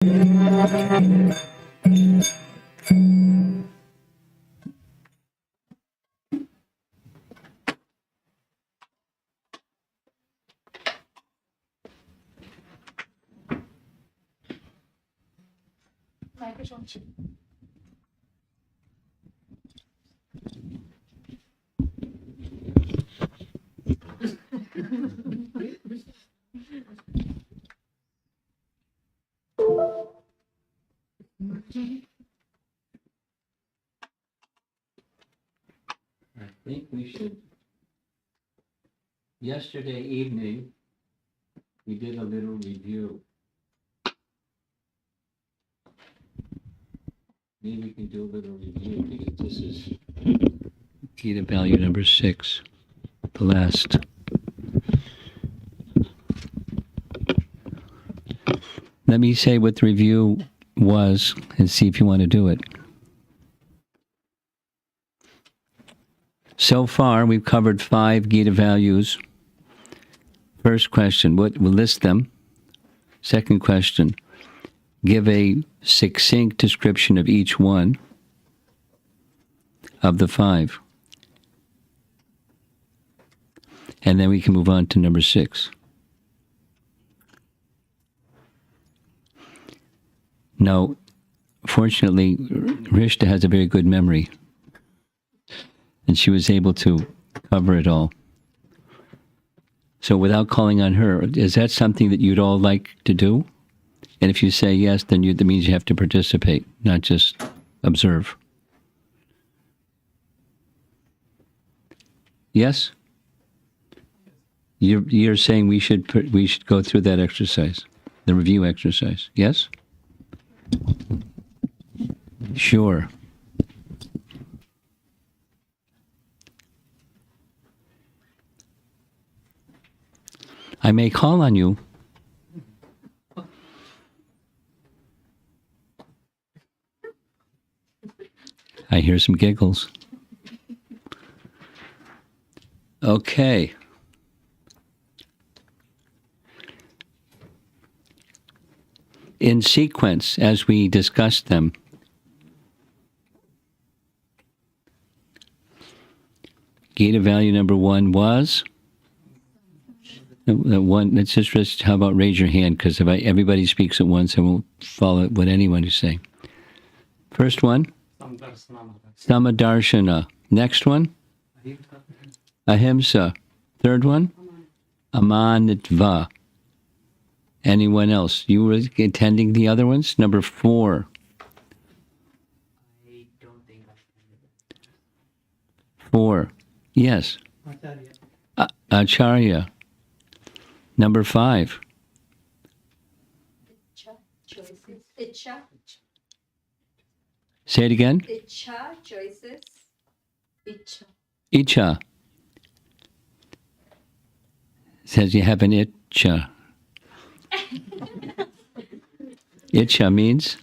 I think we should. Yesterday evening, we did a little review. Maybe we can do a little review because this is Gita value number 6, the last. Let me say what the review was and see if you want to do it. So far, we've covered 5 Gita values. First question, we'll list them. Second question, give a succinct description of each one of the 5. And then we can move on to number 6. Now, fortunately, Rishta has a very good memory, and she was able to cover it all. So without calling on her, is that something that you'd all like to do? And if you say yes, then that means you have to participate, not just observe. Yes? You're saying we should go through that exercise, the review exercise. Yes? Sure. I may call on you. I hear some giggles. Okay. In sequence, as we discussed them, Gita value number 1 was? One. Let's just how about raise your hand, because if everybody speaks at once, I won't follow what anyone is saying. First one? Samadarshana. Next one? Ahimsa. Third one? Amanitva. Anyone else? You were attending the other ones? Number 4. I don't think I 4. Yes. Acharya. Number 5. Choices. Icha. Say it again. Icha. Choices. Icha. Icha. Says you have an itcha. Itcha means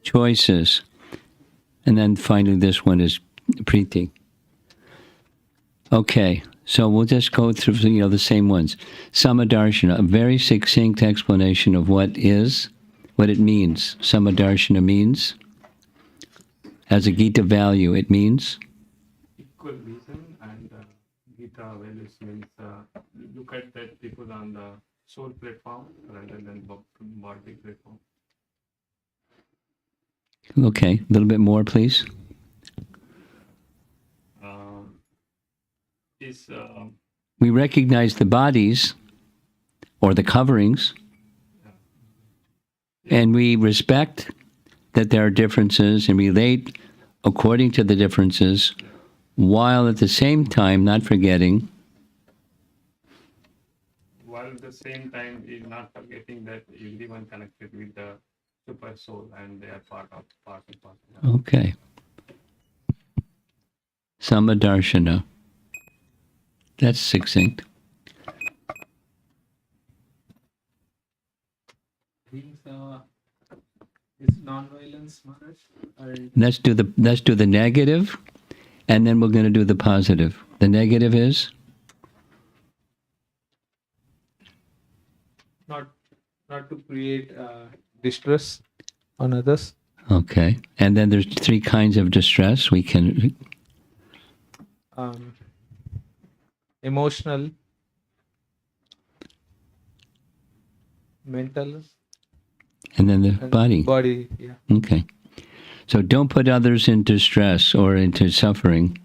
choices. And then finally this one is priti. Okay, so we'll just go through the same ones. Samadarshana, a very succinct explanation of what it means. Samadarshana means, as a Gita value, it means? Equal reason, and Gita values means look at that people on the soul platform rather than body platform. Okay, a little bit more, please. We recognize the bodies or the coverings, and we respect that there are differences and relate according to the differences, while at the same time not forgetting. While at the same time is not forgetting that everyone connected with the super soul and they are part and parcel. Okay. Samadarshana. That's succinct. Is non-violence, Maharaj? Let's do the negative, and then we're going to do the positive. The negative is Not to create distress on others. Okay. And then there's 3 kinds of distress. We can, Emotional, mental, and then the and body. body. Yeah. Okay. So don't put others in distress or into suffering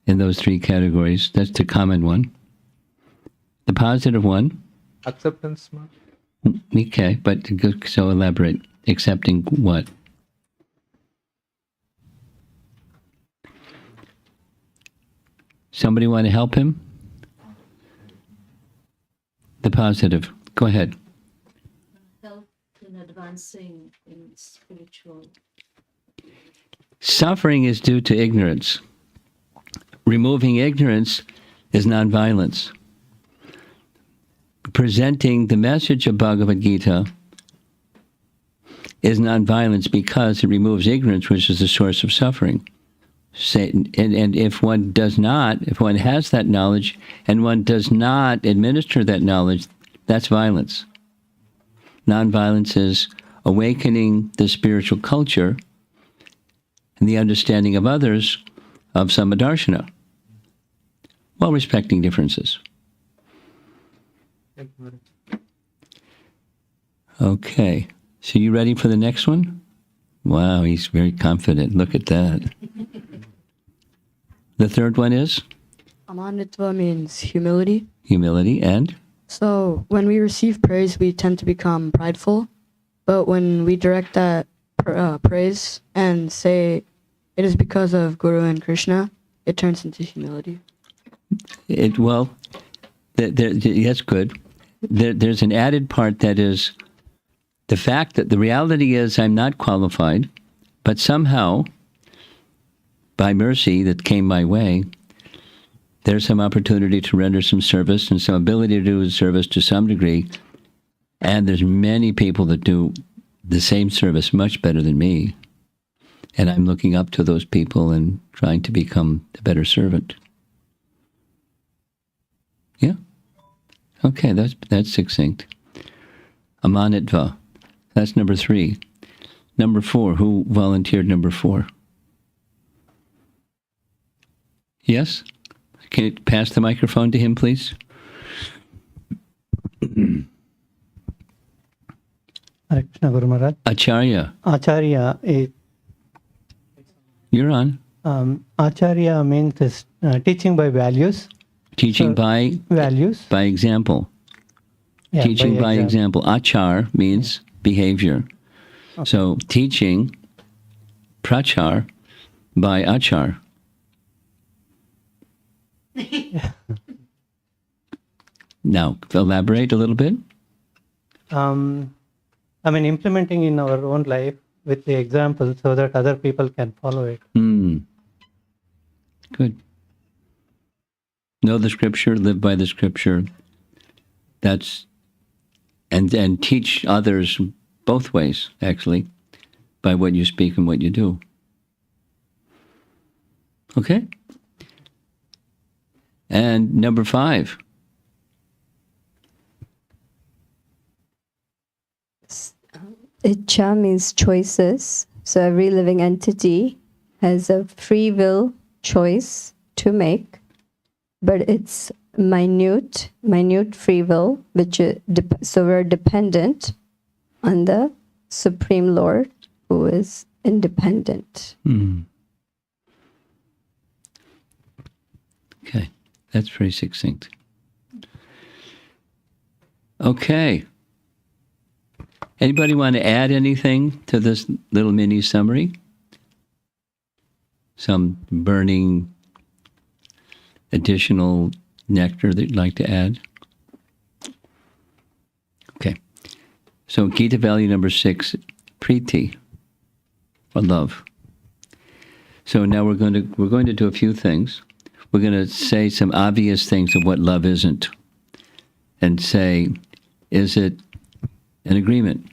in those 3 categories. That's the common one. The positive one, Acceptance, Maharaj. okay, but so elaborate. Accepting what? Somebody want to help him? The positive. Go ahead. Help in advancing in spiritual. Suffering is due to ignorance. Removing ignorance is nonviolence. Presenting the message of Bhagavad Gita is nonviolence because it removes ignorance, which is the source of suffering. And if one does not, if one has that knowledge and one does not administer that knowledge, that's violence. Nonviolence is awakening the spiritual culture and the understanding of others of Samadarshana, while respecting differences. Thank you, Maharaj. Okay, so you ready for the next one? Wow, he's very confident. Look at that. The third one is Amanitva means humility. humility and So when we receive praise, we tend to become prideful. But when we direct that praise and say it is because of Guru and Krishna, it turns into humility. well, that's good. There's an added part that is the fact that the reality is I'm not qualified, but somehow, by mercy that came my way, there's some opportunity to render some service and some ability to do service to some degree. And there's many people that do the same service much better than me. And I'm looking up to those people and trying to become a better servant. Yeah? Okay, that's succinct. Amanitva. That's number 3. Number 4. Who volunteered number 4? Yes? Can you pass the microphone to him, please? Hare Krishna Guru Maharaj. Acharya. Acharya, You're on. Acharya means is, teaching by values. Teaching So, by values. by example. Yeah, Teaching by example. Achar means behavior. Okay. So teaching, prachar, by achar. Now, elaborate a little bit. Implementing in our own life with the example so that other people can follow it. Good. Know the scripture, live by the scripture. That's and teach others both ways, actually, by what you speak and what you do. Okay? And number 5. Icha means choices. So every living entity has a free will choice to make, but it's minute free will, which so we're dependent on the Supreme Lord, who is independent. Okay, that's very succinct. Okay. Anybody want to add anything to this little mini summary? Some burning additional nectar that you'd like to add? Okay. So Gita value number 6, Preeti, or love. So now we're going to do a few things. We're going to say some obvious things of what love isn't, and say, is it an agreement,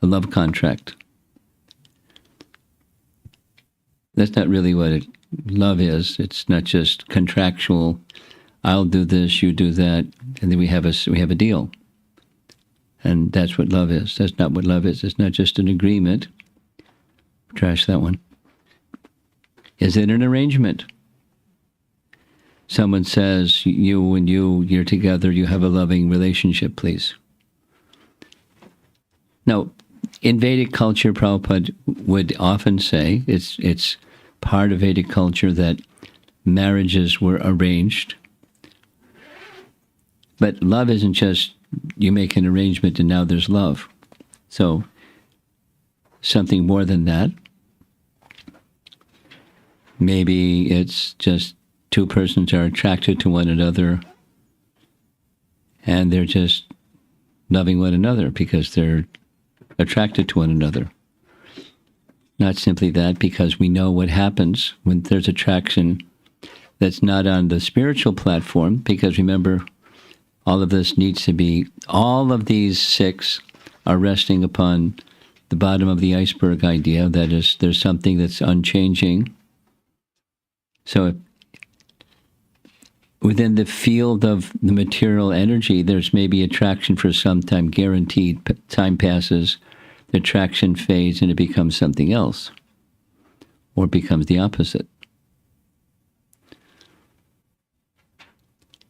a love contract? That's not really what love is. It's not just contractual. I'll do this, you do that, and then we have a deal. And that's what love is. That's not what love is. It's not just an agreement. Trash that one. Is it an arrangement? Someone says, you're together, you have a loving relationship, please. Now, in Vedic culture, Prabhupada would often say, it's part of Vedic culture that marriages were arranged. But love isn't just you make an arrangement and now there's love. So, something more than that. Maybe it's just two persons are attracted to one another and they're just loving one another because they're attracted to one another. Not simply that, because we know what happens when there's attraction that's not on the spiritual platform, because remember, all of this needs to be, all of these six are resting upon the bottom of the iceberg idea, that is, there's something that's unchanging. So within the field of the material energy, there's maybe attraction for some time, guaranteed. Time passes, the attraction fades, and it becomes something else, or becomes the opposite.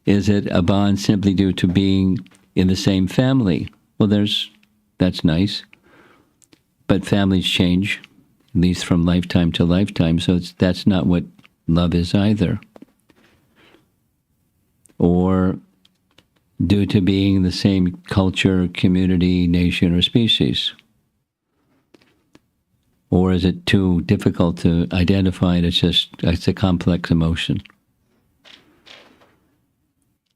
Is it a bond simply due to being in the same family? Well, that's nice, but families change, at least from lifetime to lifetime, so that's not what love is either. Or due to being in the same culture, community, nation, or species? Or is it too difficult to identify and it's a complex emotion?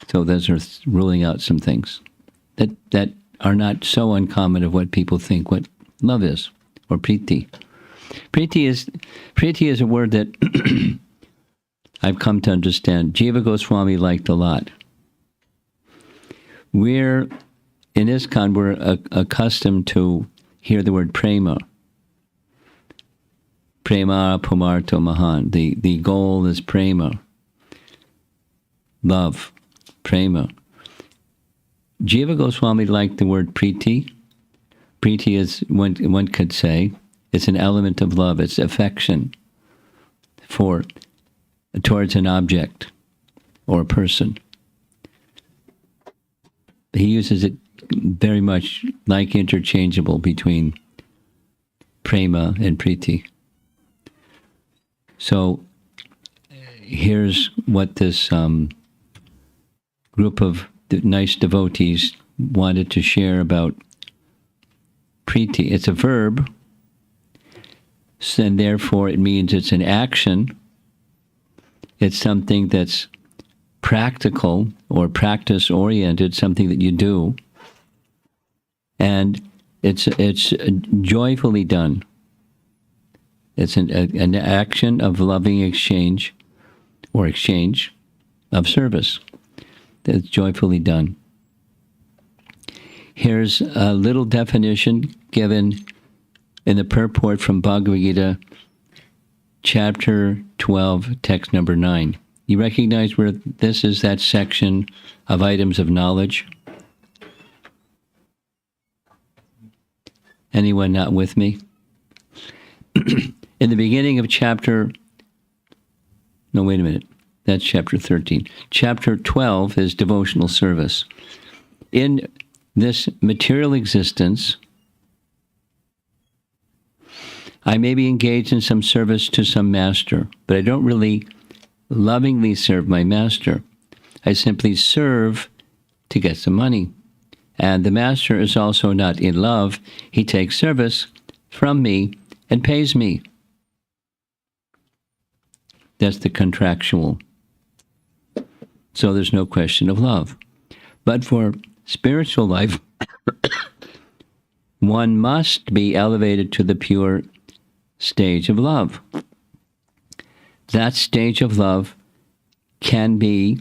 So those are ruling out some things that are not so uncommon of what people think what love is, or priti. Priti is a word that I've come to understand. Jiva Goswami liked a lot. In ISKCON, we're accustomed to hear the word prema. Prema pumarto mahan. The goal is prema. Love. Prema. Jiva Goswami liked the word priti. Priti is, one could say, it's an element of love. It's affection towards an object or a person. He uses it very much like interchangeable between prema and priti. So here's what this group of nice devotees wanted to share about priti. It's a verb, and therefore it means it's an action. It's something that's practical or practice-oriented, something that you do. And it's joyfully done. It's an action of loving exchange or exchange of service that's joyfully done. Here's a little definition given in the purport from Bhagavad Gita, chapter 12, text number 9. You recognize where this is, that section of items of knowledge? Anyone not with me? In the beginning of that's chapter 13. Chapter 12 is devotional service. In this material existence, I may be engaged in some service to some master, but I don't really lovingly serve my master. I simply serve to get some money. And the master is also not in love. He takes service from me and pays me. That's the contractual. So there's no question of love. But for spiritual life, one must be elevated to the pure stage of love. That stage of love can be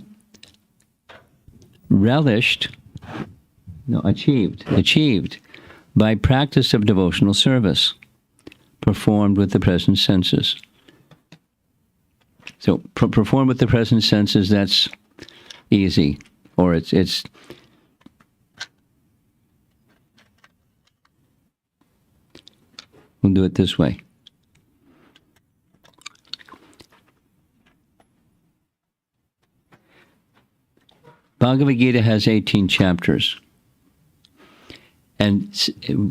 achieved by practice of devotional service performed with the present senses. So perform with the present senses, that's easy, or it's We'll do it this way. Bhagavad Gita has 18 chapters. And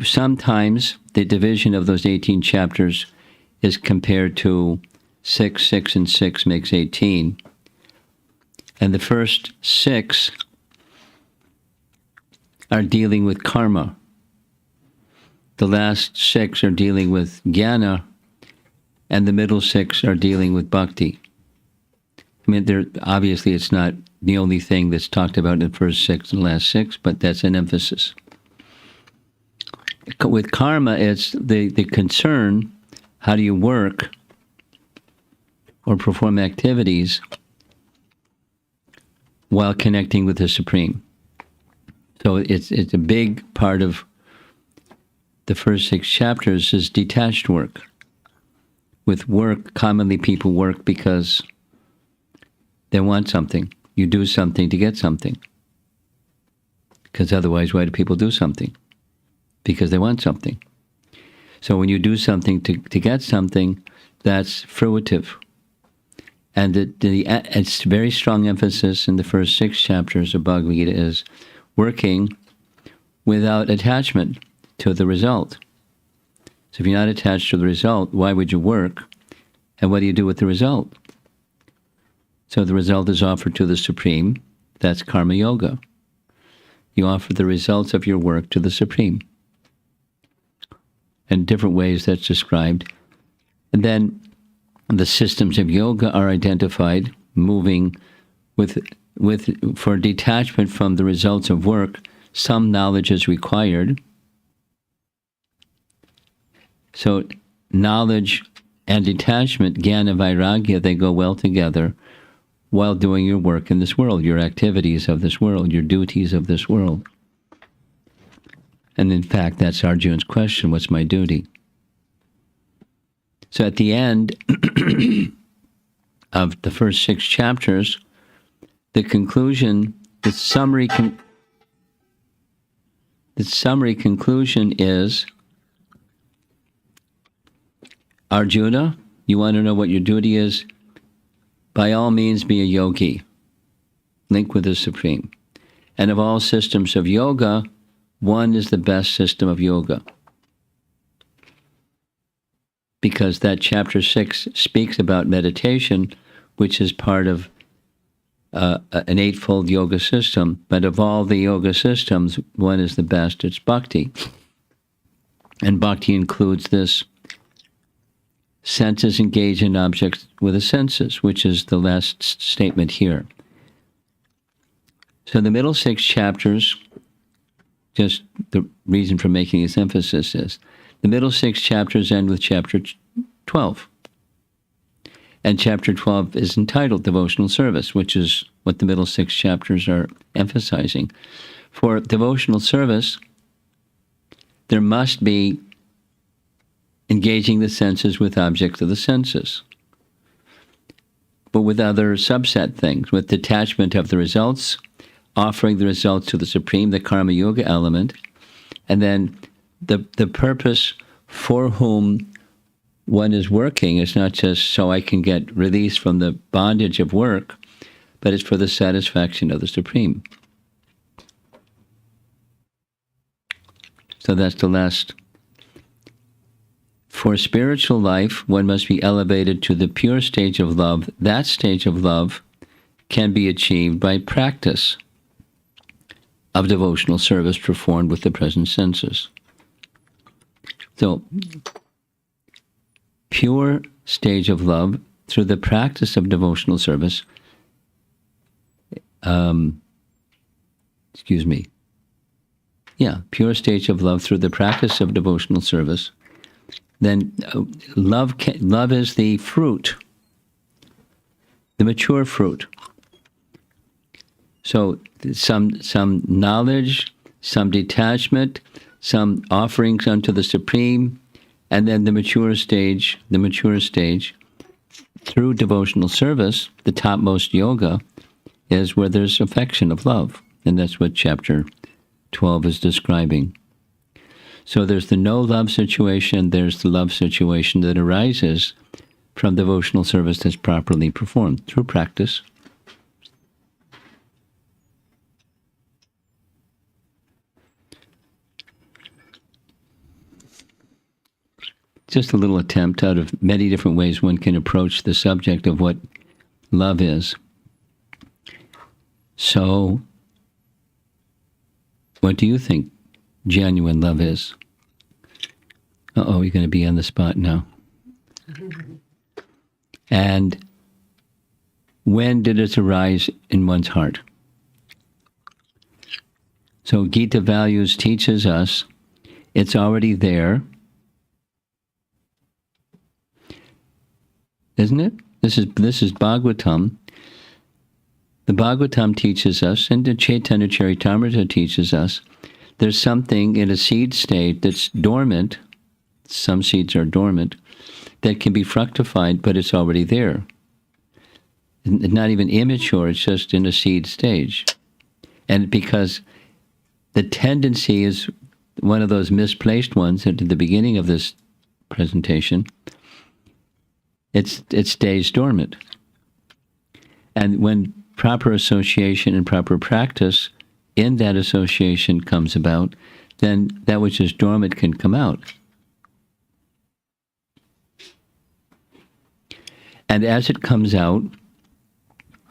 sometimes the division of those 18 chapters is compared to 6, 6, and 6 makes 18. And the first 6 are dealing with karma. The last 6 are dealing with jnana, and the middle 6 are dealing with bhakti. I mean, obviously it's not the only thing that's talked about in the first 6 and last 6, but that's an emphasis. With karma, it's the concern, how do you work or perform activities while connecting with the Supreme. So it's a big part of the first 6 chapters is detached work. With work, commonly people work because they want something. You do something to get something. Because otherwise, why do people do something? Because they want something. So when you do something to get something, that's fruitive. And it's very strong emphasis in the first 6 chapters of Bhagavad Gita is working without attachment to the result. So if you're not attached to the result, why would you work? And what do you do with the result? So the result is offered to the Supreme. That's karma yoga. You offer the results of your work to the Supreme. In different ways that's described. And then the systems of yoga are identified, moving for detachment from the results of work. Some knowledge is required. So knowledge and detachment, jnana, vairagya, they go well together while doing your work in this world, your activities of this world, your duties of this world. And in fact, that's Arjuna's question, what's my duty? So at the end of the first 6 chapters, the conclusion, the summary conclusion is, Arjuna, you want to know what your duty is? By all means, be a yogi. Link with the Supreme. And of all systems of yoga, one is the best system of yoga. Because that chapter 6 speaks about meditation, which is part of an eightfold yoga system. But of all the yoga systems, one is the best. It's bhakti. And bhakti includes this senses engage in objects with the senses, which is the last statement here. So the middle 6 chapters, just the reason for making this emphasis is, the middle 6 chapters end with chapter 12. And chapter 12 is entitled Devotional Service, which is what the middle 6 chapters are emphasizing. For devotional service, there must be engaging the senses with objects of the senses, but with other subset things, with detachment of the results, offering the results to the Supreme, the karma yoga element, and then the purpose for whom one is working is not just so I can get release from the bondage of work, but it's for the satisfaction of the Supreme. So that's the last. For spiritual life, one must be elevated to the pure stage of love. That stage of love can be achieved by practice of devotional service performed with the present senses. So, pure stage of love through the practice of devotional service, pure stage of love through the practice of devotional service, then love is the fruit, the mature fruit. So some knowledge, some detachment, some offerings unto the Supreme, and then the mature stage through devotional service, the topmost yoga, is where there's affection of love. And that's what chapter 12 is describing. So there's the no love situation, there's the love situation that arises from devotional service that's properly performed through practice. Just a little attempt out of many different ways one can approach the subject of what love is. So, what do you think genuine love is? Uh-oh, you're going to be on the spot now. And when did it arise in one's heart? So Gita Values teaches us it's already there, isn't it? This is Bhagavatam. The Bhagavatam teaches us, and the Chaitanya Charitamrita teaches us, there's something in a seed state that's dormant. Some seeds are dormant, that can be fructified, but it's already there. It's not even immature, it's just in a seed stage. And because the tendency is one of those misplaced ones at the beginning of this presentation, it stays dormant. And when proper association and proper practice in that association comes about, then that which is dormant can come out. And as it comes out,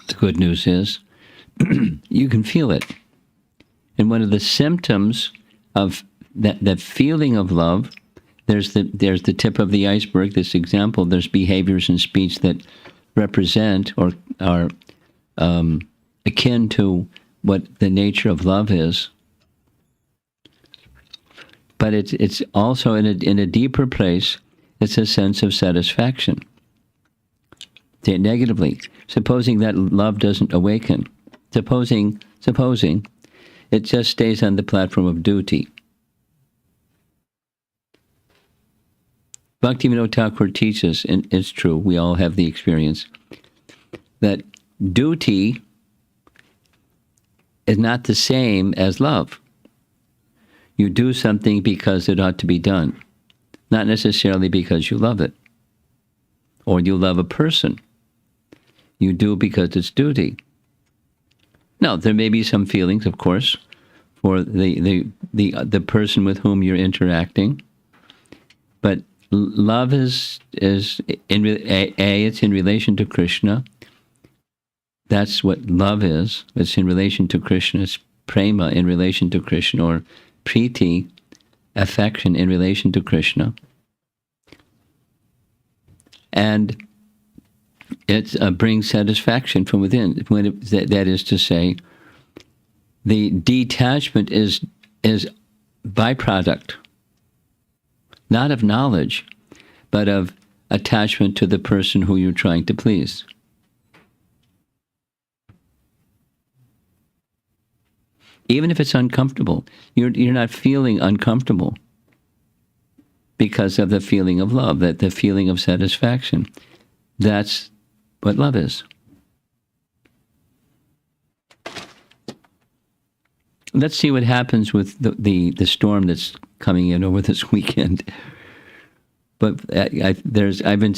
the good news is you can feel it. And one of the symptoms of that feeling of love, there's the tip of the iceberg, this example, there's behaviors and speech that represent or are akin to what the nature of love is. But it's also in a deeper place, it's a sense of satisfaction. Negatively, supposing that love doesn't awaken, supposing it just stays on the platform of duty. Bhaktivinoda Thakur teaches, and it's true, we all have the experience, that duty is not the same as love. You do something because it ought to be done, not necessarily because you love it, or you love a person. You do because it's duty. Now, there may be some feelings, of course, for the person with whom you're interacting, but love is it's in relation to Krishna. That's what love is. It's in relation to Krishna. It's prema in relation to Krishna, or priti, affection in relation to Krishna. And it brings satisfaction from within. That is to say, the detachment is byproduct, not of knowledge, but of attachment to the person who you're trying to please. Even if it's uncomfortable, you're not feeling uncomfortable because of the feeling of love, that the feeling of satisfaction. That's what love is. Let's see what happens with the storm that's coming in over this weekend. But I've been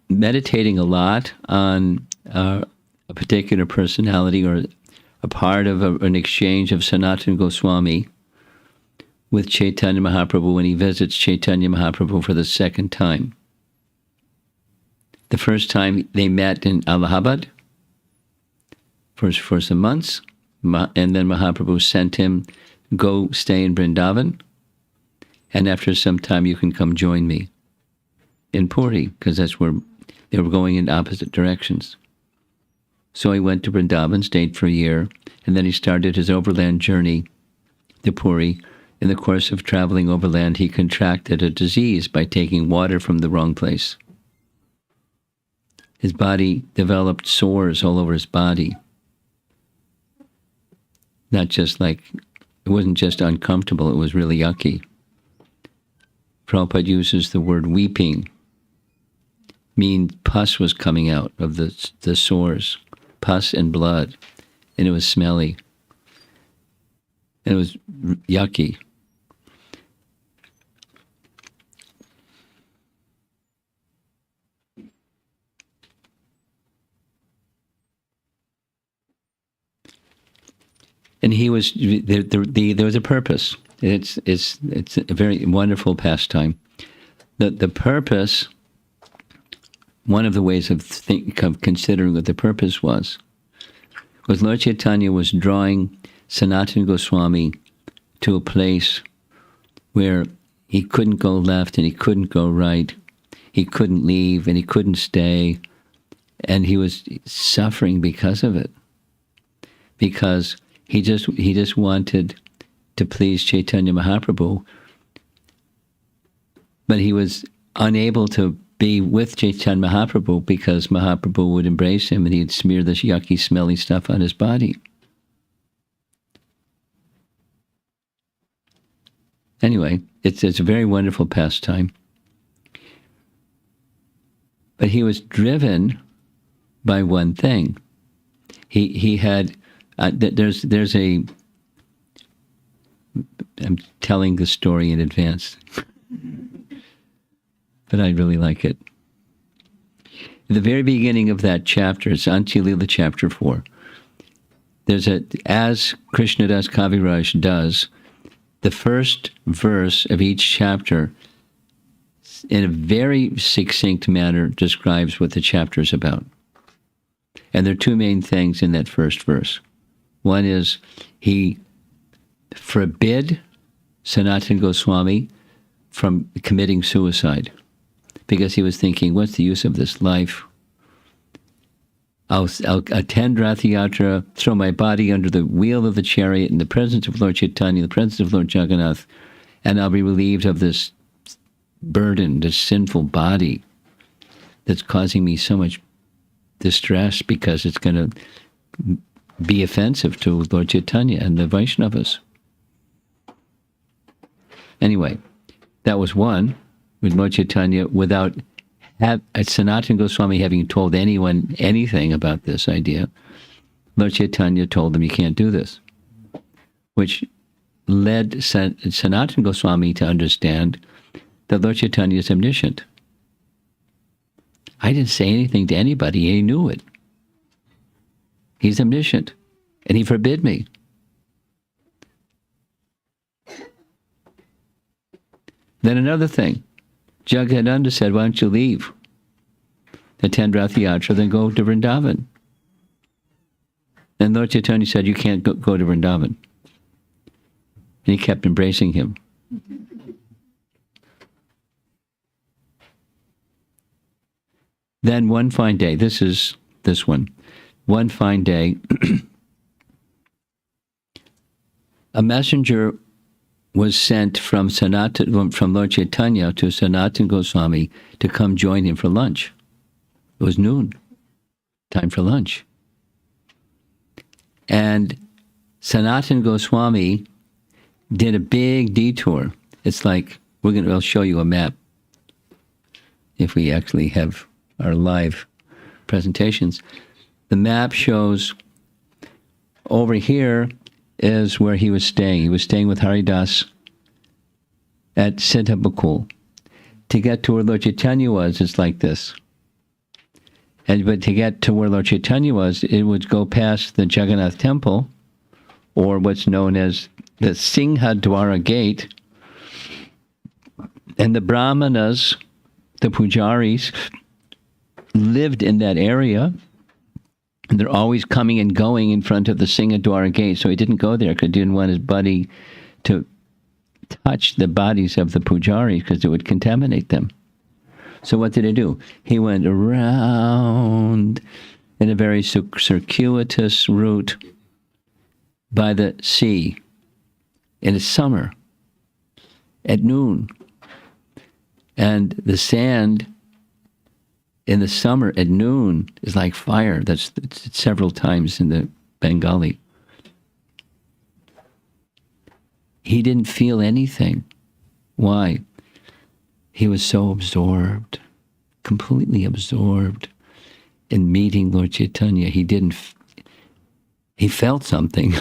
meditating a lot on a particular personality, or a part of an exchange of Sanatana Goswami with Chaitanya Mahaprabhu when he visits Chaitanya Mahaprabhu for the second time. The first time they met in Allahabad for some months, and then Mahaprabhu sent him, go stay in Vrindavan, and after some time you can come join me in Puri, because that's where they were going in opposite directions. So he went to Vrindavan, stayed for a year, and then he started his overland journey to Puri. In the course of traveling overland, he contracted a disease by taking water from the wrong place. His body developed sores all over his body. Not just like, it wasn't just uncomfortable, it was really yucky. Prabhupada uses the word weeping. Pus was coming out of the sores, pus and blood, and it was smelly. And it was yucky. And he was there was a purpose. It's a very wonderful pastime. The purpose. One of the ways of considering what the purpose was Lord Chaitanya was drawing Sanatana Goswami to a place where he couldn't go left and he couldn't go right, he couldn't leave and he couldn't stay, and he was suffering because of it, because he just wanted to please Chaitanya Mahaprabhu, but he was unable to be with Chaitanya Mahaprabhu because Mahaprabhu would embrace him and he'd smear this yucky, smelly stuff on his body. Anyway, it's a very wonderful pastime. But he was driven by one thing. He had, there's a, I'm telling the story in advance. But I really like it. At the very beginning of that chapter, it's Antya-lila chapter 4. There's as Krishnadas Kaviraj does, the first verse of each chapter, in a very succinct manner, describes what the chapter is about. And there are two main things in that first verse. One is he forbid Sanatana Goswami from committing suicide, because he was thinking, what's the use of this life? I'll attend Rath Yatra, throw my body under the wheel of the chariot in the presence of Lord Chaitanya, the presence of Lord Jagannath, and I'll be relieved of this burden, this sinful body that's causing me so much distress because it's going to be offensive to Lord Chaitanya and the Vaishnavas. Anyway, that was one, with Lord Chaitanya, without Sanatana Goswami having told anyone anything about this idea. Lord Chaitanya told them, you can't do this, which led Sanatana Goswami to understand that Lord Chaitanya is omniscient. I didn't say anything to anybody, he knew it. He's omniscient, and he forbid me. Then another thing, Jagadananda said, why don't you leave? Attend Rath Yatra, then go to Vrindavan. And Lord Chaitanya said, you can't go to Vrindavan. And he kept embracing him. Then one fine day, this is this one. One fine day, a messenger was sent from Lord Chaitanya to Sanatana Goswami to come join him for lunch. It was noon, time for lunch. And Sanatana Goswami did a big detour. It's like, I'll show you a map if we actually have our live presentations. The map shows over here is where he was staying. He was staying with Haridas at Siddhabakul. To get to where Lord Chaitanya was, it's like this. But to get to where Lord Chaitanya was, it would go past the Jagannath temple, or what's known as the Singha Dwara gate. And the Brahmanas, the Pujaris, lived in that area. And they're always coming and going in front of the Singha Dwara gate. So he didn't go there because he didn't want his buddy to touch the bodies of the Pujaris because it would contaminate them. So what did he do? He went around in a very circuitous route by the sea in the summer at noon. And the sand in the summer at noon is like fire. It's several times in the Bengali. He didn't feel anything. Why? He was so absorbed, completely absorbed in meeting Lord Chaitanya. He felt something,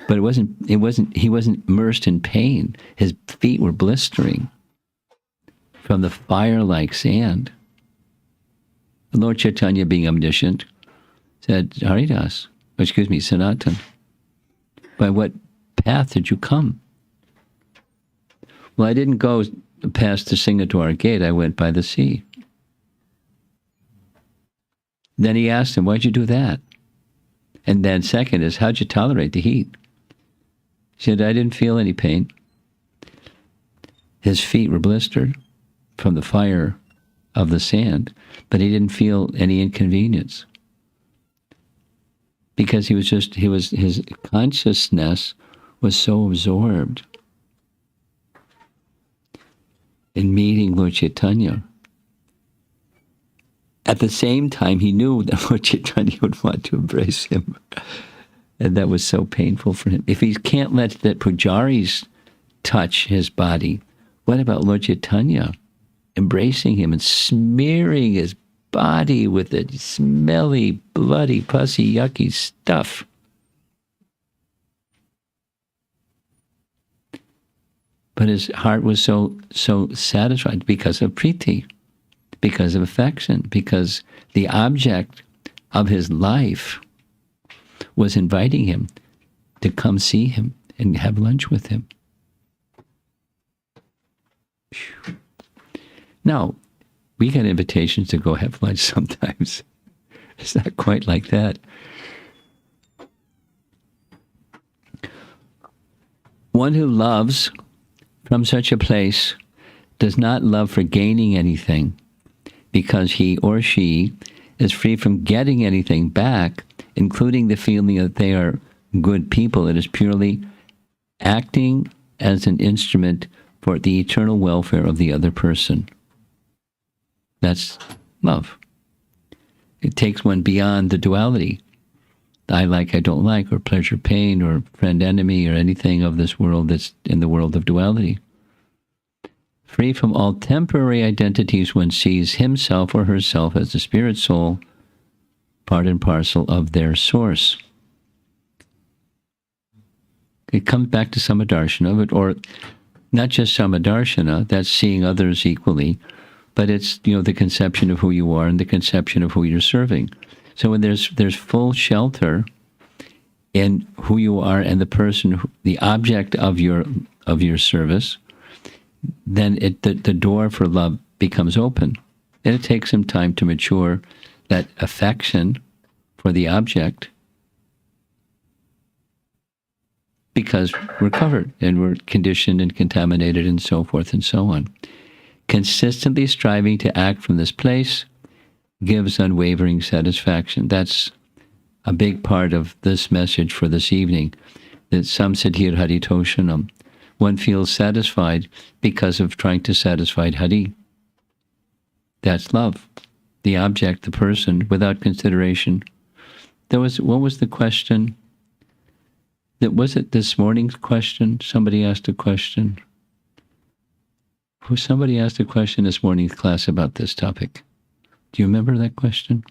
but he wasn't immersed in pain. His feet were blistering from the fire-like sand. Lord Chaitanya, being omniscient, said, Sanatan, By what path did you come? Well, I didn't go past the Singapore gate. I went by the sea. Then he asked him, why'd you do that? And then second is, how'd you tolerate the heat? He said, I didn't feel any pain. His feet were blistered from the fire of the sand, but he didn't feel any inconvenience. Because his consciousness was so absorbed in meeting Lord Chaitanya. At the same time, he knew that Lord Chaitanya would want to embrace him. And that was so painful for him. If he can't let the pujaris touch his body, what about Lord Chaitanya embracing him and smearing his body with the smelly, bloody, pussy, yucky stuff? But his heart was so satisfied because of priti, because of affection, because the object of his life was inviting him to come see him and have lunch with him. Phew. Now, we get invitations to go have lunch sometimes. It's not quite like that. One who loves from such a place does not love for gaining anything, because he or she is free from getting anything back, including the feeling that they are good people. It is purely acting as an instrument for the eternal welfare of the other person. That's love. It takes one beyond the duality. I like, I don't like, or pleasure, pain, or friend, enemy, or anything of this world that's in the world of duality. Free from all temporary identities, one sees himself or herself as the spirit soul, part and parcel of their source. It comes back to Samadarshana, or not just Samadarshana, that's seeing others equally, but it's, the conception of who you are and the conception of who you're serving. So when there's full shelter in who you are and the person, the object of your service, then the door for love becomes open. And it takes some time to mature that affection for the object, because we're covered and we're conditioned and contaminated and so forth and so on. Consistently striving to act from this place gives unwavering satisfaction. That's a big part of this message for this evening, that samsadhir haritoshanam. One feels satisfied because of trying to satisfy Hari. That's love. The object, the person, without consideration. What was the question? Was it this morning's question? Somebody asked a question. Somebody asked a question this morning's class about this topic. Do you remember that question?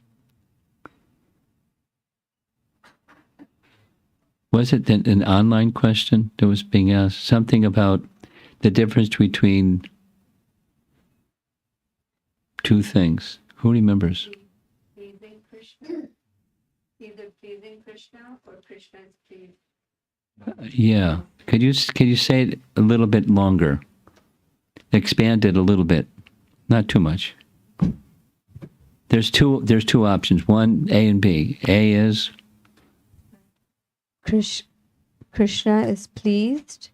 Was it an online question that was being asked? Something about the difference between two things. Who remembers? Pleasing Krishna. Either pleasing Krishna or Krishna is pleased. Yeah. Could you say it a little bit longer? Expand it a little bit. Not too much. There's two options. One, A and B. A is Krishna is pleased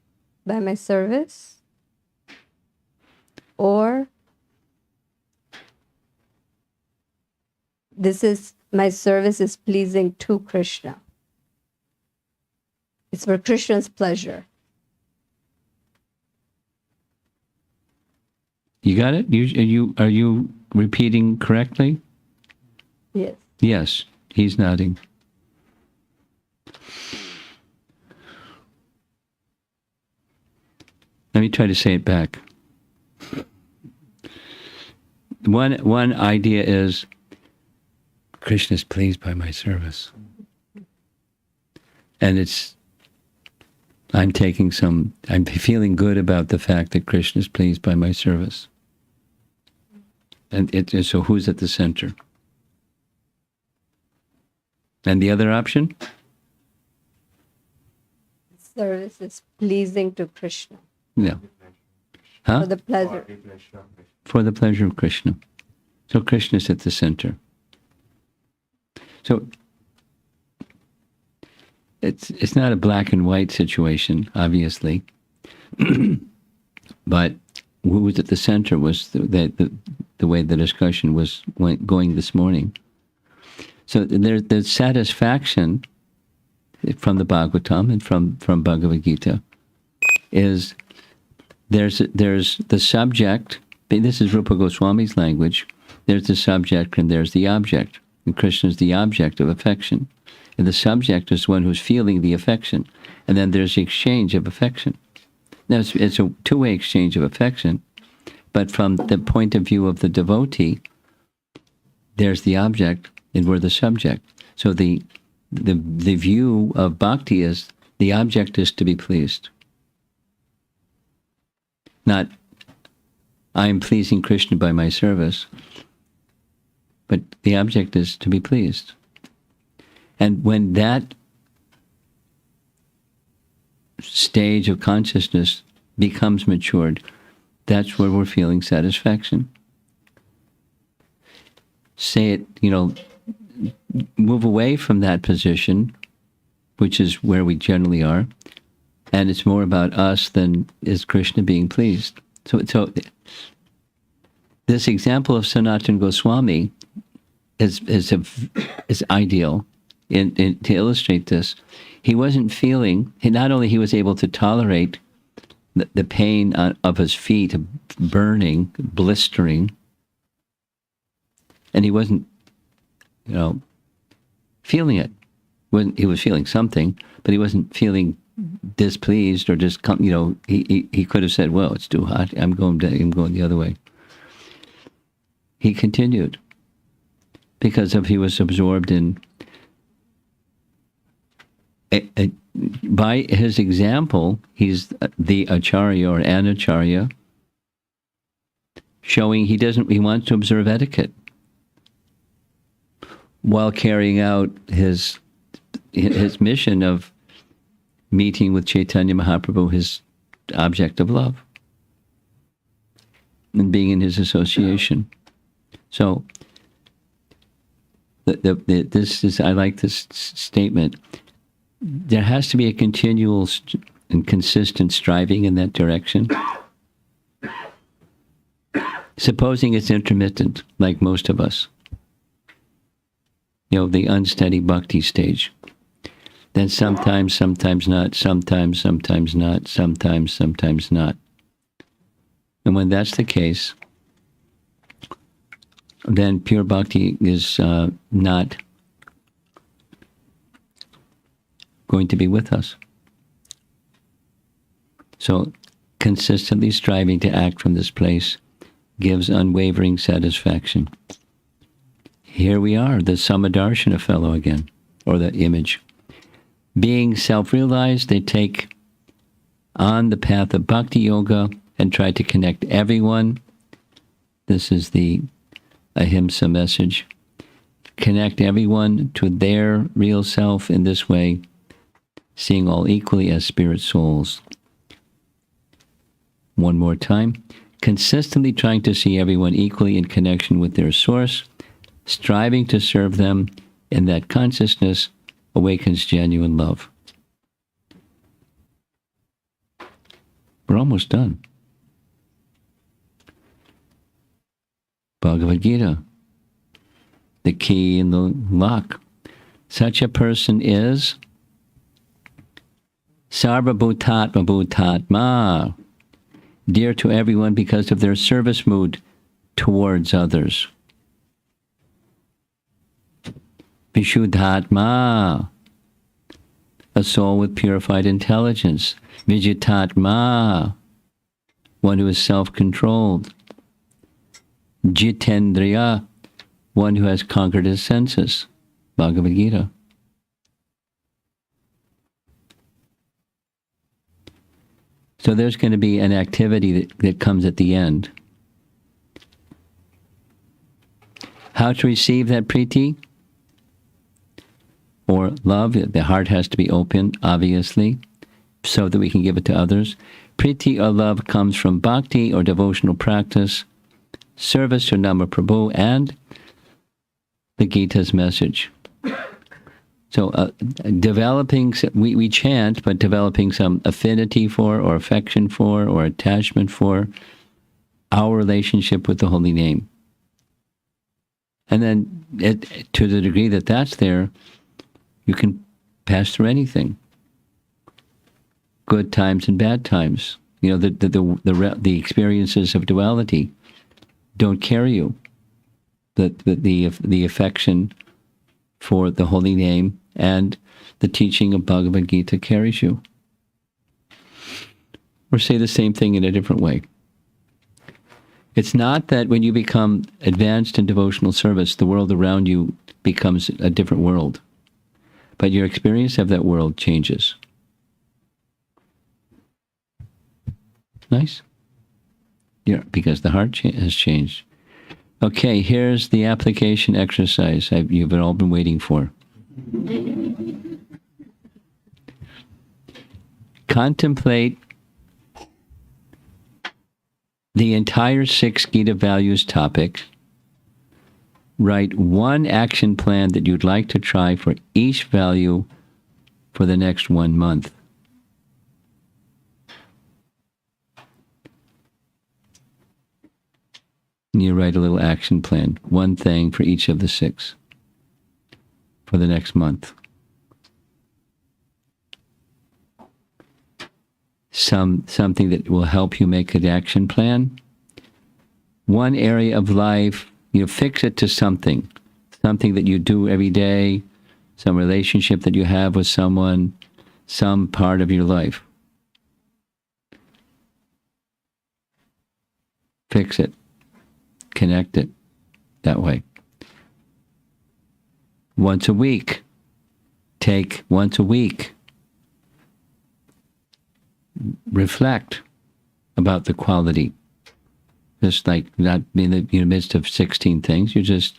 by my service, or my service is pleasing to Krishna. It's for Krishna's pleasure. You got it? Are you repeating correctly? Yes. Yes. He's nodding. Let me try to say it back. One idea is, Krishna is pleased by my service. And I'm feeling good about the fact that Krishna is pleased by my service. And so who's at the center? And the other option? service is pleasing to Krishna Yeah. Huh? for the pleasure. For the pleasure of Krishna. So Krishna is at the center. So it's not a black and white situation, obviously, but who was at the center was the way the discussion was going this morning. So the satisfaction from the Bhagavatam and from Bhagavad Gita is there's the subject. This is Rupa Goswami's language. There's the subject and there's the object. And Krishna is the object of affection. And the subject is one who's feeling the affection. And then there's the exchange of affection. Now, it's a two-way exchange of affection. But from the point of view of the devotee, there's the object and we're the subject. So the view of bhakti is the object is to be pleased. Not, I am pleasing Krishna by my service, but the object is to be pleased. And when that stage of consciousness becomes matured, that's where we're feeling satisfaction. Say it, move away from that position, which is where we generally are, and it's more about us than is Krishna being pleased. So this example of Sanatana Goswami is ideal to illustrate this. He wasn't feeling. Not only he was able to tolerate the pain of his feet burning, blistering, and he wasn't, feeling it. He was feeling something, but he wasn't feeling displeased or just, he could have said, "Well, it's too hot. I'm going the other way." He continued because he was absorbed in. By his example, he's the acharya or anacharya, showing he wants to observe etiquette while carrying out his mission of meeting with Chaitanya Mahaprabhu, his object of love, and being in his association. So, I like this statement. There has to be a continual and consistent striving in that direction. Supposing it's intermittent, like most of us. The unsteady bhakti stage. Then sometimes not, sometimes not, sometimes not. And when that's the case, then pure bhakti is not going to be with us. So consistently striving to act from this place gives unwavering satisfaction. Here we are, the Samadarshana fellow again, or the image. Being self-realized, they take on the path of bhakti yoga and try to connect everyone. This is the ahimsa message. Connect everyone to their real self in this way, seeing all equally as spirit souls. One more time. Consistently trying to see everyone equally in connection with their source, striving to serve them in that consciousness awakens genuine love. We're almost done. Bhagavad Gita, the key in the lock. Such a person is Sarvabhutatma Bhutatma, dear to everyone because of their service mood towards others. Vishuddhatma, a soul with purified intelligence. Vijitatma, one who is self-controlled. Jitendriya, one who has conquered his senses. Bhagavad Gita. So there's going to be an activity that comes at the end. How to receive that priti? Or love, the heart has to be open, obviously. so that we can give it to others. Priti or love comes from bhakti or devotional practice, service to Nama Prabhu, and the Gita's message. So developing, we chant, but developing some affinity for, or affection for, or attachment for our relationship with the holy name. And then to the degree that that's there, you can pass through anything. Good times and bad times. You know, the experiences of duality don't carry you. The affection for the holy name and the teaching of Bhagavad Gita carries you. Or say the same thing in a different way. It's not that when you become advanced in devotional service, the world around you becomes a different world. But your experience of that world changes. Nice? Yeah, because the heart has changed. Okay, here's the application exercise you've all been waiting for. Contemplate the entire 6 Gita values topic. Write one action plan that you'd like to try for each value for the next 1 month. And you write a little action plan, one thing for each of the 6 for the next month. Something that will help you make an action plan. One area of life, fix it to something that you do every day, some relationship that you have with someone, some part of your life. Fix it. Connect it that way. Once a week. Take once a week. Reflect about the quality. Just like not in the midst of 16 things, you just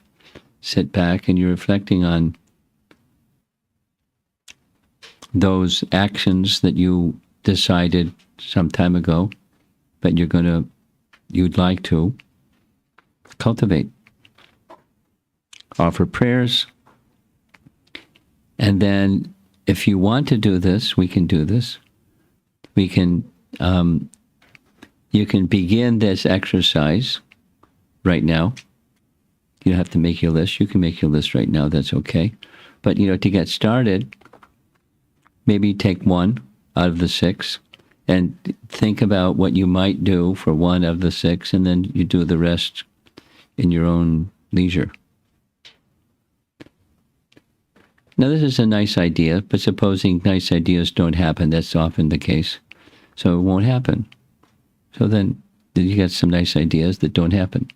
sit back and you're reflecting on those actions that you decided some time ago that you'd like to cultivate. Offer prayers. And then if you want to do this, we can do this. We can, you can begin this exercise right now. You don't have to make your list. You can make your list right now. That's okay. But, to get started, maybe take one out of the 6 and think about what you might do for one of the 6, and then you do the rest in your own leisure. Now, this is a nice idea, but supposing nice ideas don't happen, that's often the case. So it won't happen. So then you get some nice ideas that don't happen.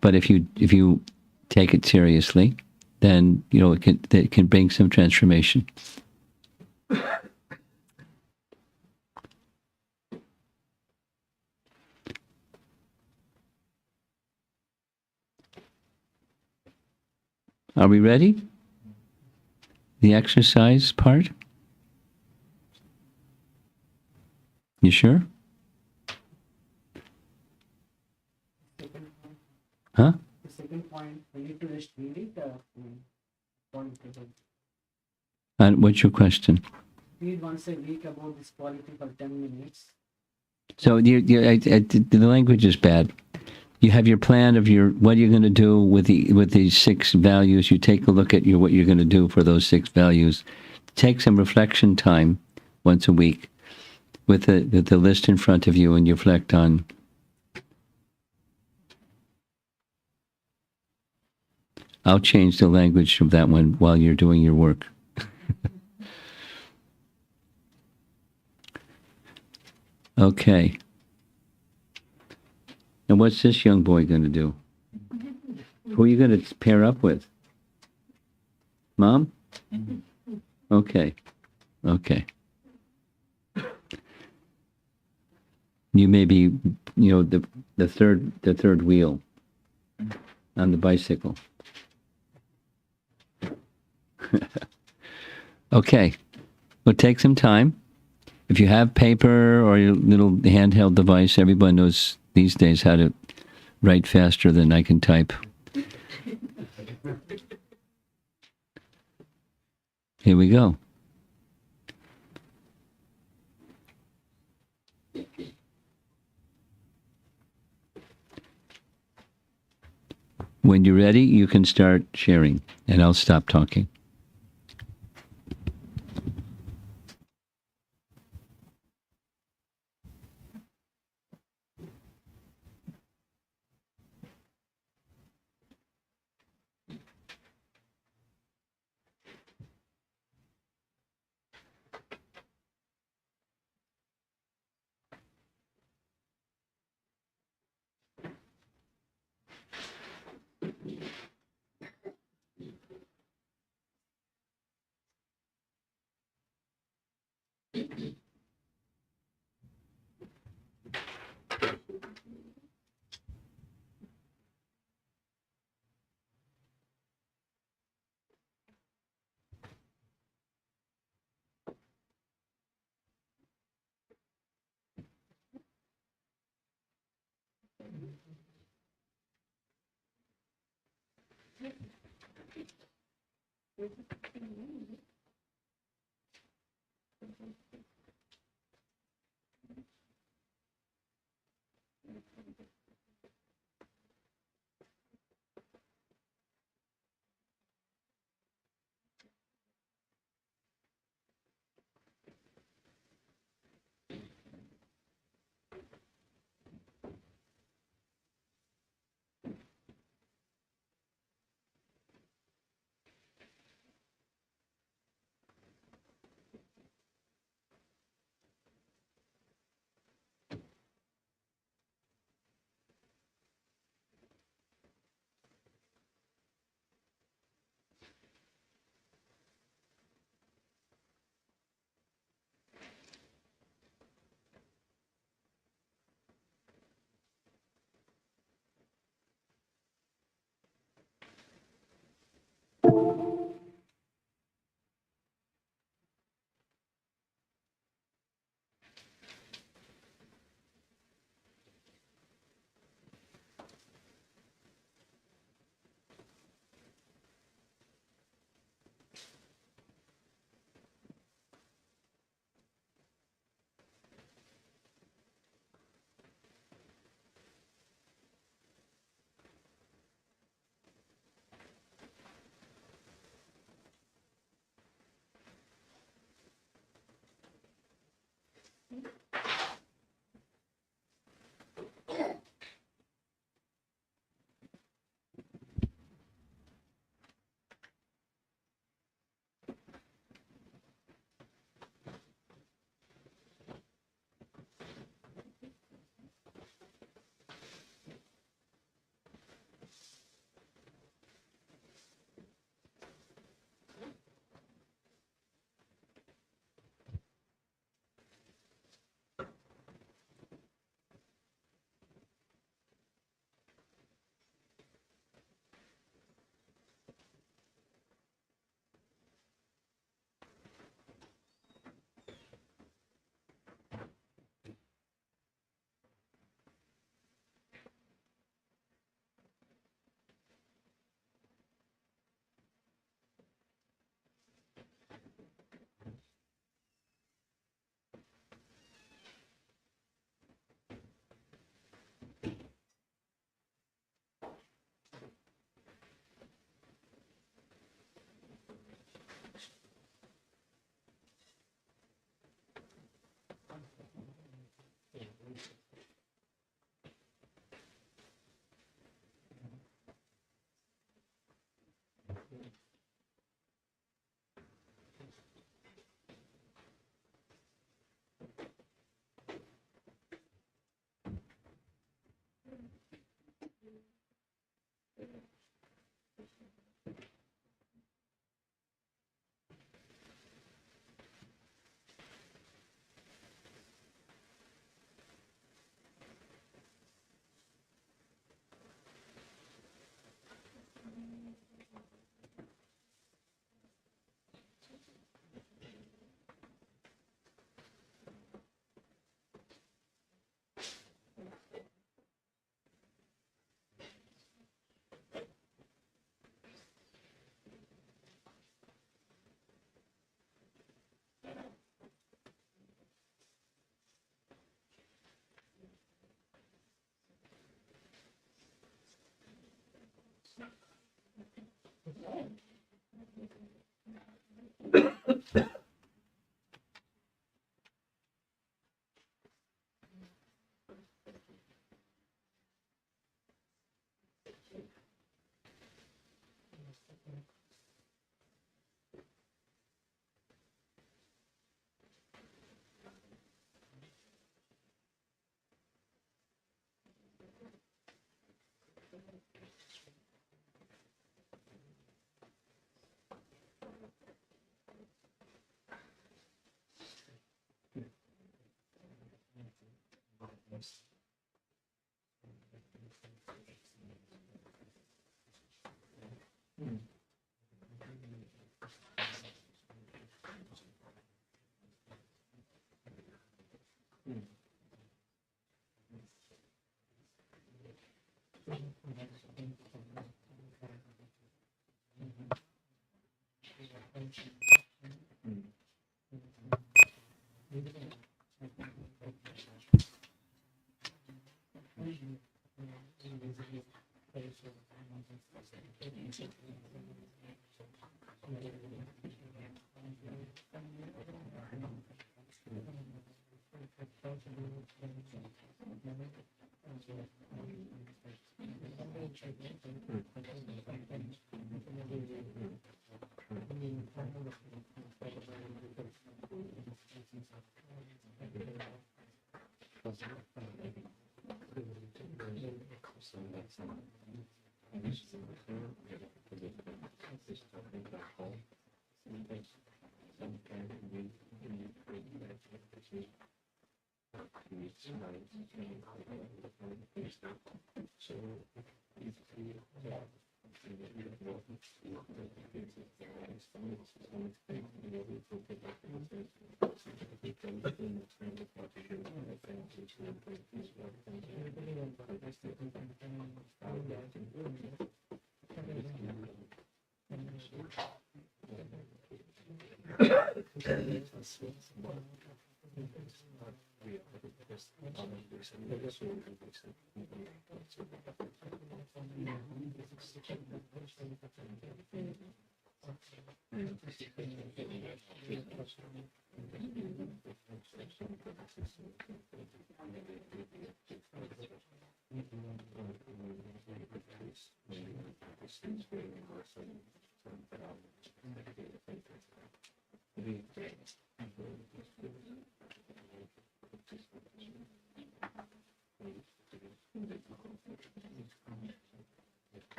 But if you take it seriously, then it can bring some transformation. Are we ready? The exercise part? You sure? Huh? The second point, we need to just read it. And what's your question? Read once a week about this quality for 10 minutes. So the language is bad. You have your plan of what you're going to do with these 6 values. You take a look at what you're going to do for those 6 values. Take some reflection time once a week with the list in front of you, and you reflect on I'll change the language of that one while you're doing your work. Okay. And what's this young boy going to do? Who are you going to pair up with? Mom? Okay. You may be, the third wheel on the bicycle. Okay. Well, take some time. If you have paper or your little handheld device, everyone knows these days how to write faster than I can type. Here we go. When you're ready, you can start sharing, and I'll stop talking.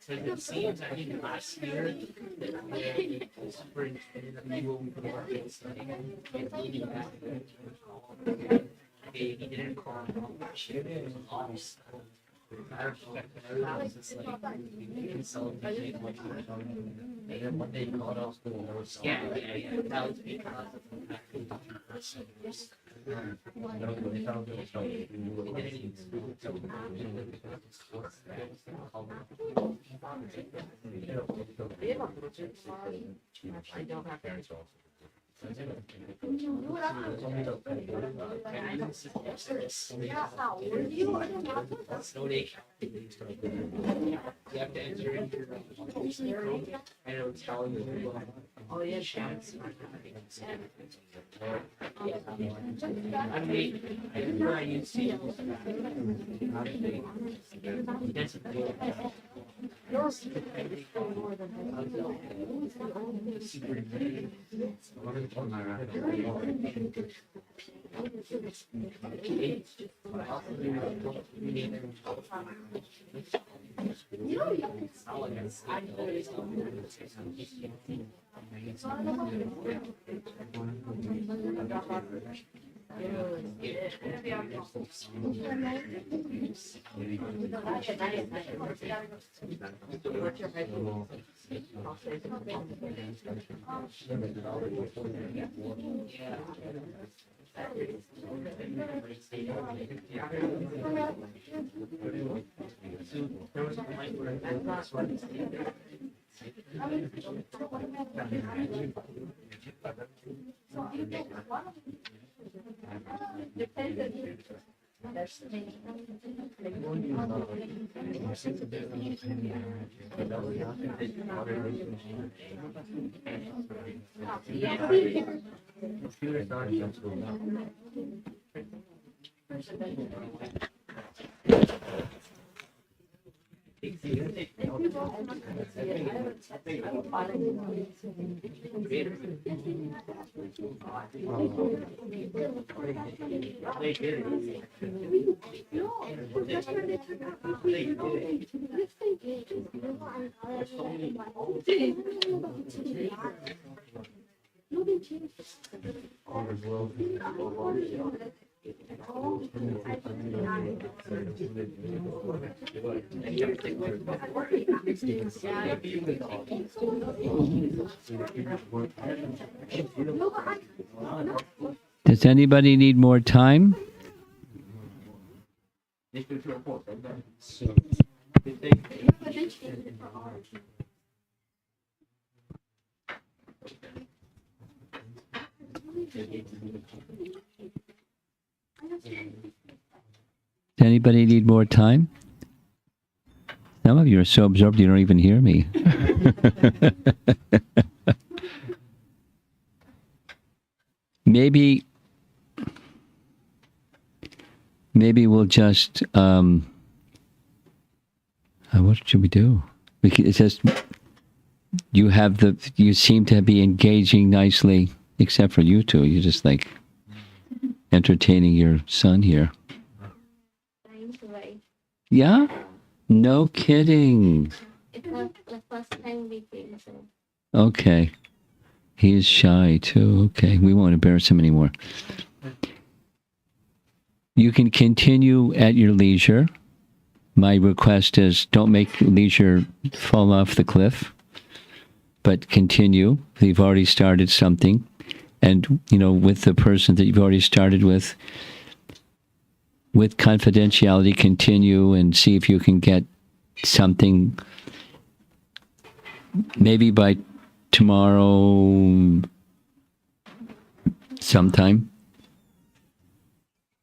It seems, I mean, last year, that the superintendent, he will be working, he didn't call him, she was almost. I don't know, I was just like, consulting, and then when they called off the was, yeah, that was because you have to enter in your and it'll tell you. Oh, yeah, chance. I mean, I use to. Does anybody need more time? Does anybody need more time? Some of you are so absorbed you don't even hear me. Maybe we'll just what should we do? It's just you seem to be engaging nicely, except for you two. You're just like entertaining your son here. Yeah? No kidding. It's not the first time we came, so. Okay. He is shy too. Okay. We won't embarrass him anymore. You can continue at your leisure. My request is don't make leisure fall off the cliff, but continue. You've already started something. And, with the person that you've already started with confidentiality, continue and see if you can get something maybe by tomorrow sometime.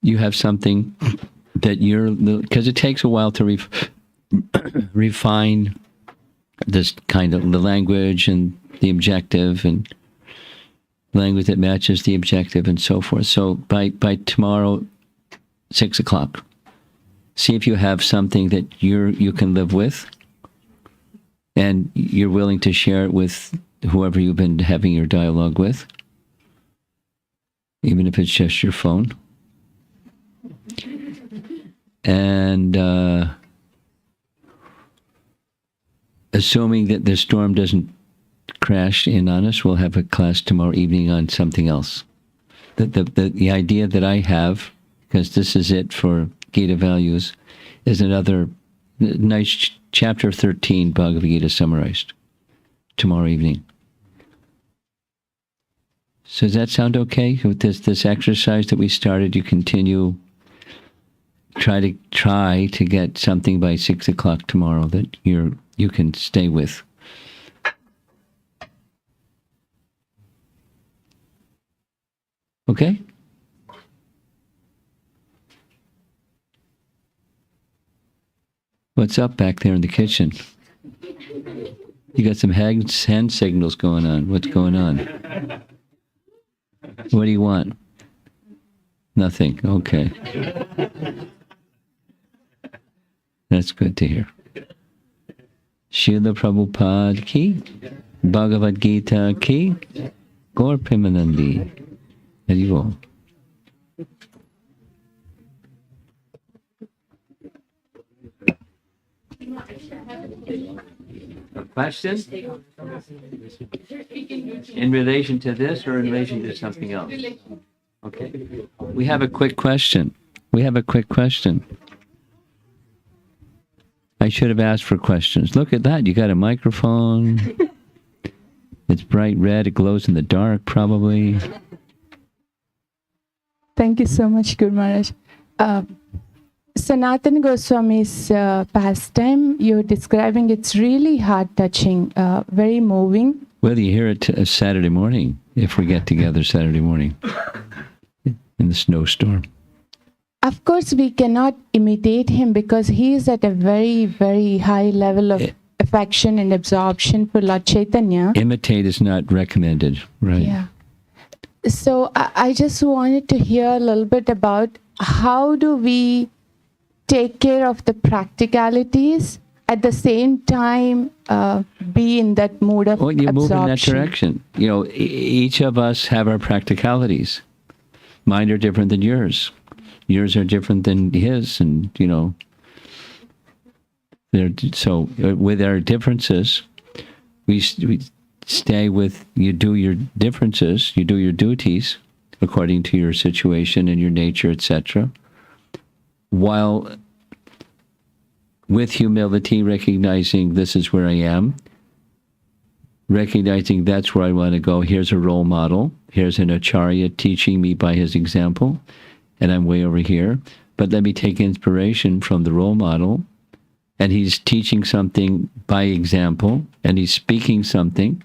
You have something that because it takes a while to refine this kind of the language and the objective and language that matches the objective and so forth. So by tomorrow, 6:00, see if you have something that you can live with and you're willing to share it with whoever you've been having your dialogue with, even if it's just your phone. And assuming that the storm doesn't crash in on us, we'll have a class tomorrow evening on something else. The idea that I have, because this is it for Gita Values, is another nice chapter 13 Bhagavad Gita summarized tomorrow evening. So does that sound okay? With this exercise that we started, you continue. Try to get something by 6:00 tomorrow that you can stay with. Okay? What's up back there in the kitchen? You got some hand signals going on. What's going on? What do you want? Nothing. Okay. That's good to hear. Srila Prabhupada ki, Bhagavad Gita ki, Gaur Premanandi. Hari Bol. A question? In relation to this or in relation to something else? Okay. We have a quick question. I should have asked for questions. Look at that. You got a microphone. It's bright red. It glows in the dark, probably. Thank you so much, Guru Maharaj. Sanatana Goswami's pastime, you're describing, it's really heart-touching, very moving. Well, you hear it Saturday morning, if we get together Saturday morning in the snowstorm. Of course, we cannot imitate him because he is at a very, very high level of affection and absorption for Lord Chaitanya. Imitate is not recommended, right? Yeah. So I just wanted to hear a little bit about how do we take care of the practicalities at the same time be in that mood of Well, you absorption. move in that direction. You know, each of us have our practicalities. Mine are different than yours. Yours are different than his, and you know. So with our differences, we stay with, you do your differences, you do your duties according to your situation and your nature, etc. While with humility, recognizing this is where I am, recognizing that's where I want to go. Here's a role model. Here's an acharya teaching me by his example, and I'm way over here. But let me take inspiration from the role model, and he's teaching something by example, and he's speaking something.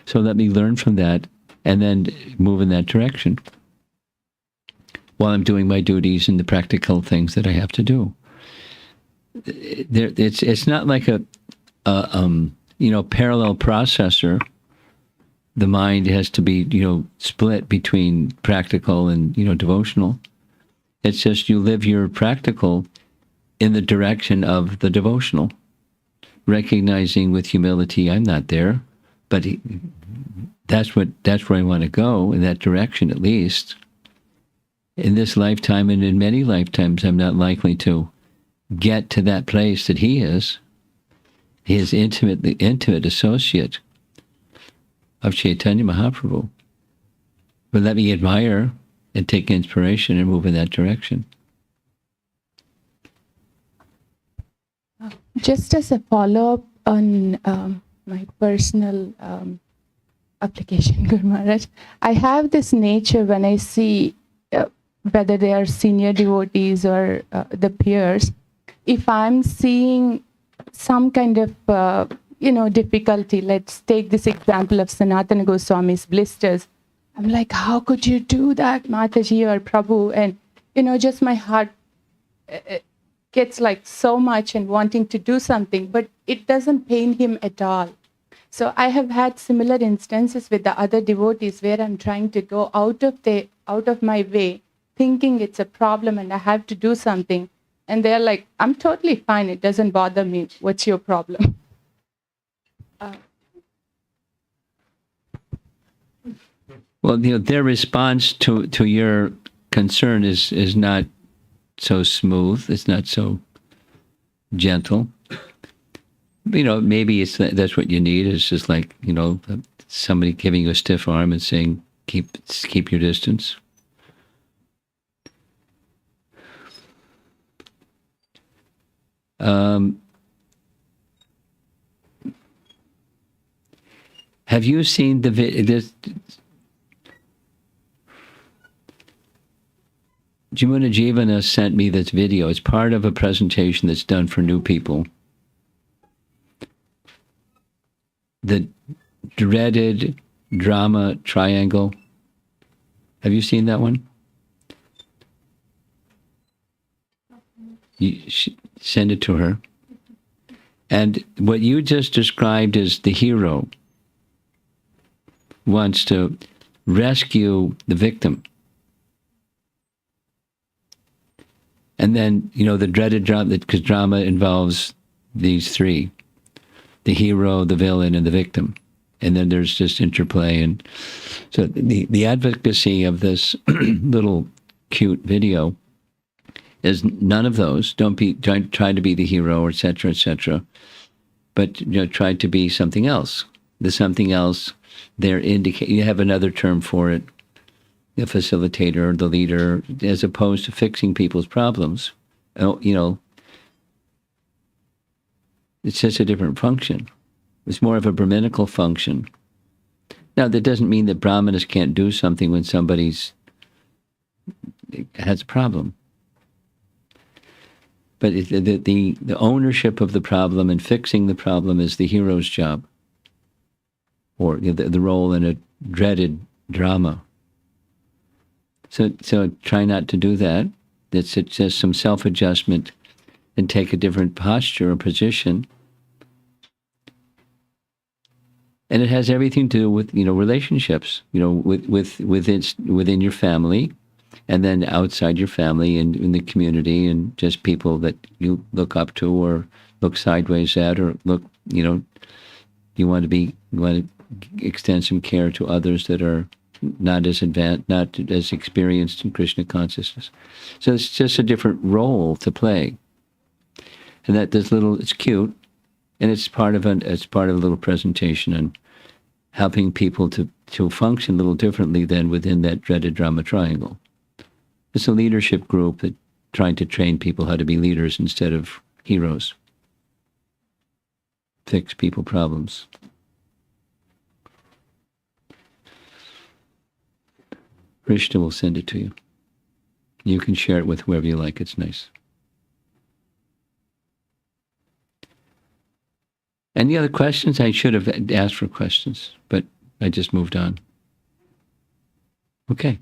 So let me learn from that, and then move in that direction while I'm doing my duties and the practical things that I have to do. It's not like a parallel processor. The mind has to be, split between practical and, devotional. It's just you live your practical in the direction of the devotional, recognizing with humility, I'm not there, but that's where I want to go, in that direction at least. In this lifetime and in many lifetimes, I'm not likely to get to that place that he is. He is intimate associate of Chaitanya Mahaprabhu. But let me admire and take inspiration and move in that direction. Just as a follow-up on my personal application, Guru Maharaj, I have this nature when I see whether they are senior devotees or the peers, if I'm seeing some kind of, difficulty, let's take this example of Sanatana Goswami's blisters. I'm like, how could you do that, Mataji or Prabhu? And, just my heart gets like so much and wanting to do something, but it doesn't pain him at all. So I have had similar instances with the other devotees where I'm trying to go out of my way, thinking it's a problem and I have to do something. And they're like, I'm totally fine. It doesn't bother me. What's your problem? Well, their response to your concern is not so smooth. It's not so gentle. Maybe that's what you need. It's just like, somebody giving you a stiff arm and saying, keep your distance. Have you seen the video? Jamuna Jivana sent me this video. It's part of a presentation that's done for new people. The dreaded drama triangle. Have you seen that one? Send it to her. And what you just described is the hero wants to rescue the victim. And then, the dreaded drama, because drama involves these three, the hero, the villain, and the victim. And then there's just interplay. And so the advocacy of this little cute video is none of those. Don't try to be the hero, etc., etc. But try to be something else. The something else, you have another term for it. the facilitator, the leader, as opposed to fixing people's problems. You know, it's just a different function. It's more of a Brahminical function. Now, that doesn't mean that Brahmanas can't do something when somebody's has a problem. But the ownership of the problem and fixing the problem is the hero's job, or the role in a dreaded drama. So try not to do that. It's just some self-adjustment and take a different posture or position. And it has everything to do with, relationships, within your family, and then outside your family and in the community, and just people that you look up to or look sideways at, or look, you want to extend some care to others that are not as advanced, not as experienced in Krishna consciousness. So it's just a different role to play. And it's cute, and it's part of a little presentation on helping people to function a little differently than within that dreaded drama triangle. It's a leadership group that trying to train people how to be leaders instead of heroes. Fix people problems. Krishna will send it to you. You can share it with whoever you like. It's nice. Any other questions? I should have asked for questions, but I just moved on. Okay.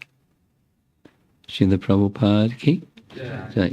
Srila Prabhupada ki? Yeah.